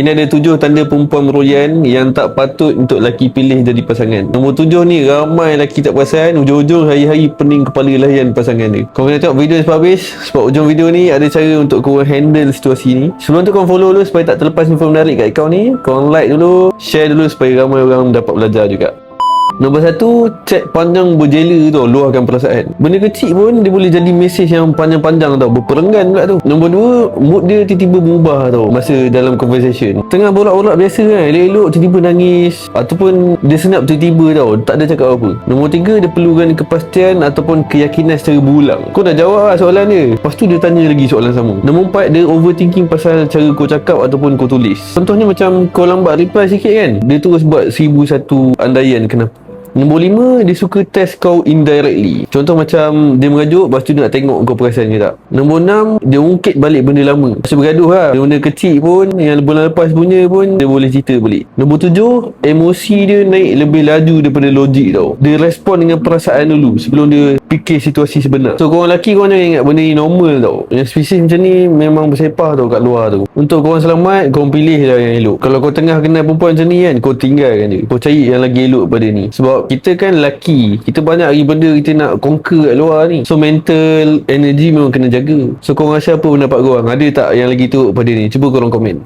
Ini ada 7 tanda perempuan meroyan yang tak patut untuk lelaki pilih jadi pasangan. Nombor 7 ni, ramai lelaki tak perasan, hujung-hujung hari-hari pening kepala layan pasangan dia. Korang kena tengok video ni sampai habis, sebab hujung video ni ada cara untuk korang handle situasi ni. Sebelum tu korang follow dulu supaya tak terlepas info menarik kat akaun ni. Korang like dulu, share dulu supaya ramai orang dapat belajar juga. Nombor 1, chat panjang berjela tu, luahkan perasaan. Benda kecil pun dia boleh jadi mesej yang panjang-panjang tau, berperenggan pula tu. Nombor 2, mood dia tiba-tiba berubah tau masa dalam conversation. Tengah borak-borak biasa kan, elok-elok tiba-tiba nangis, ataupun dia senap tiba-tiba tau, tak ada cakap apa. Nombor 3, dia perlukan kepastian ataupun keyakinan secara berulang. Kau dah jawab lah soalan dia, lepas tu dia tanya lagi soalan sama. Nombor 4, dia overthinking pasal cara kau cakap ataupun kau tulis. Contohnya macam kau lambat reply sikit kan, dia terus buat 1001 andaian kenapa. Nombor 5, dia suka test kau indirectly. Contoh macam dia merajuk, lepas tu dia nak tengok kau perasan ke tak. Nombor 6, dia ungkit balik benda lama. Masa bergaduh lah, benda kecil pun, yang bulan lepas punya pun, dia boleh cerita balik. Nombor 7, emosi dia naik lebih laju daripada logik tau. Dia respon dengan perasaan dulu sebelum dia fikir situasi sebenar. So korang lelaki, korang jangan ingat benda ni normal tau. Yang spesies macam ni memang bersepah tau kat luar tu. Untuk korang selamat, korang pilih lah yang elok. Kalau kau tengah kenal perempuan macam ni kan, kau tinggalkan dia. Kau cari yang lagi elok pada ni. Sebab kita kan lelaki, kita banyak lagi benda kita nak conquer kat luar ni. So mental energy memang kena jaga. So korang rasa apa pendapat korang? Ada tak yang lagi teruk pada ni? Cuba korang komen.